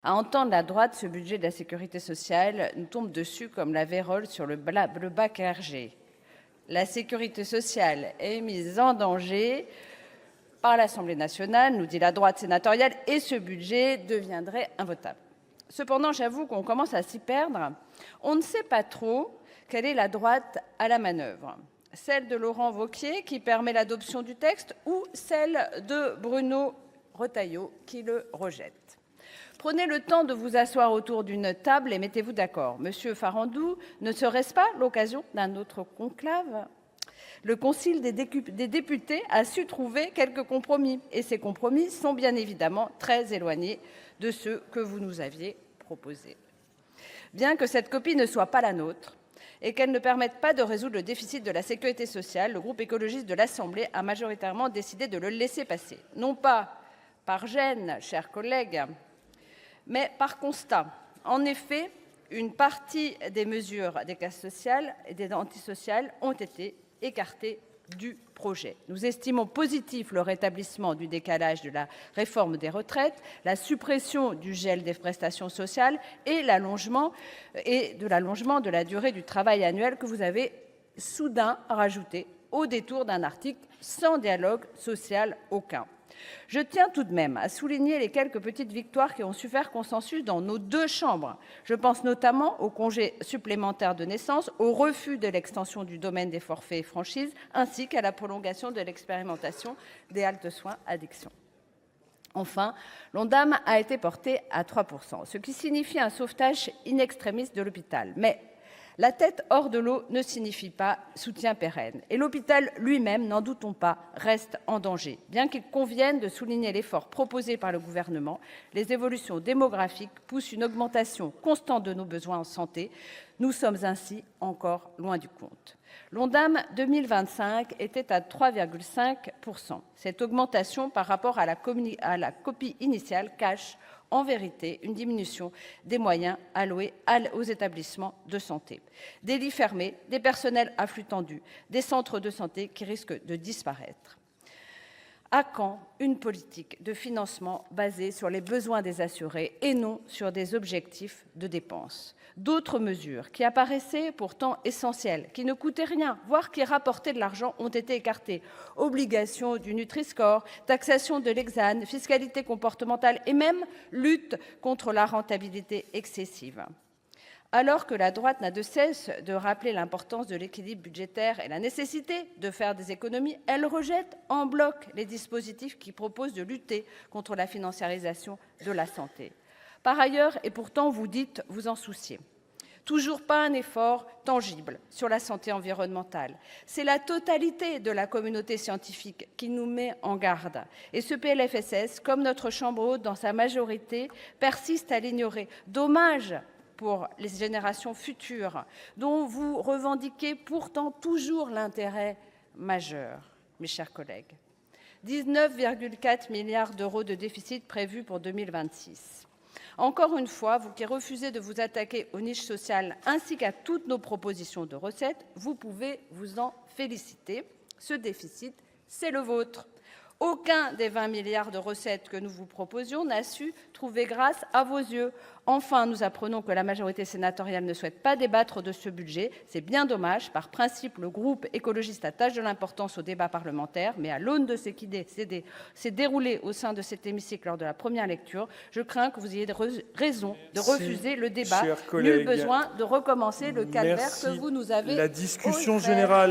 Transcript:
À entendre la droite, ce budget de la sécurité sociale nous tombe dessus comme la vérole sur le bas clergé. La sécurité sociale est mise en danger par l'Assemblée nationale, nous dit la droite sénatoriale, et ce budget deviendrait invotable. Cependant, j'avoue qu'on commence à s'y perdre. On ne sait pas trop quelle est la droite à la manœuvre. Celle de Laurent Wauquiez qui permet l'adoption du texte ou celle de Bruno Retailleau qui le rejette. Prenez le temps de vous asseoir autour d'une table et mettez-vous d'accord. Monsieur Farandou, ne serait-ce pas l'occasion d'un autre conclave ? Le Concile des députés a su trouver quelques compromis. Et ces compromis sont bien évidemment très éloignés de ceux que vous nous aviez proposés. Bien que cette copie ne soit pas la nôtre et qu'elle ne permette pas de résoudre le déficit de la sécurité sociale, le groupe écologiste de l'Assemblée a majoritairement décidé de le laisser passer. Non pas par gêne, chers collègues, mais par constat. En effet, une partie des mesures des classes sociales et des antisociales ont été écartées du projet. Nous estimons positif le rétablissement du décalage de la réforme des retraites, la suppression du gel des prestations sociales et l'allongement de la durée du travail annuel que vous avez soudain rajouté au détour d'un article sans dialogue social aucun. Je tiens tout de même à souligner les quelques petites victoires qui ont su faire consensus dans nos deux chambres. Je pense notamment au congé supplémentaire de naissance, au refus de l'extension du domaine des forfaits et franchises, ainsi qu'à la prolongation de l'expérimentation des haltes soins addiction. Enfin, l'Ondam a été porté à 3%, ce qui signifie un sauvetage in extremis de l'hôpital. Mais la tête hors de l'eau ne signifie pas soutien pérenne. Et l'hôpital lui-même, n'en doutons pas, reste en danger. Bien qu'il convienne de souligner l'effort proposé par le gouvernement, les évolutions démographiques poussent une augmentation constante de nos besoins en santé. Nous sommes ainsi encore loin du compte. L'Ondam 2025 était à 3,5%. Cette augmentation par rapport à la copie initiale cache en vérité une diminution des moyens alloués aux établissements de santé. Des lits fermés, des personnels à flux tendu, des centres de santé qui risquent de disparaître. À quand une politique de financement basée sur les besoins des assurés et non sur des objectifs de dépenses ? D'autres mesures qui apparaissaient pourtant essentielles, qui ne coûtaient rien, voire qui rapportaient de l'argent, ont été écartées. Obligation du Nutri-Score, taxation de l'exane, fiscalité comportementale et même lutte contre la rentabilité excessive. Alors que la droite n'a de cesse de rappeler l'importance de l'équilibre budgétaire et la nécessité de faire des économies, elle rejette en bloc les dispositifs qui proposent de lutter contre la financiarisation de la santé. Par ailleurs, et pourtant vous dites vous en soucier, toujours pas un effort tangible sur la santé environnementale. C'est la totalité de la communauté scientifique qui nous met en garde. Et ce PLFSS, comme notre Chambre haute dans sa majorité, persiste à l'ignorer. Dommage pour les générations futures, dont vous revendiquez pourtant toujours l'intérêt majeur, mes chers collègues. 19,4 milliards d'euros de déficit prévus pour 2026. Encore une fois, vous qui refusez de vous attaquer aux niches sociales ainsi qu'à toutes nos propositions de recettes, vous pouvez vous en féliciter. Ce déficit, c'est le vôtre. Aucun des 20 milliards de recettes que nous vous proposions n'a su trouver grâce à vos yeux. Enfin, nous apprenons que la majorité sénatoriale ne souhaite pas débattre de ce budget. C'est bien dommage. Par principe, le groupe écologiste attache de l'importance au débat parlementaire, mais à l'aune de ce qui s'est déroulé au sein de cet hémicycle lors de la première lecture, je crains que vous ayez raison de refuser le débat. Nul besoin de recommencer le calvaire que vous nous avez offert.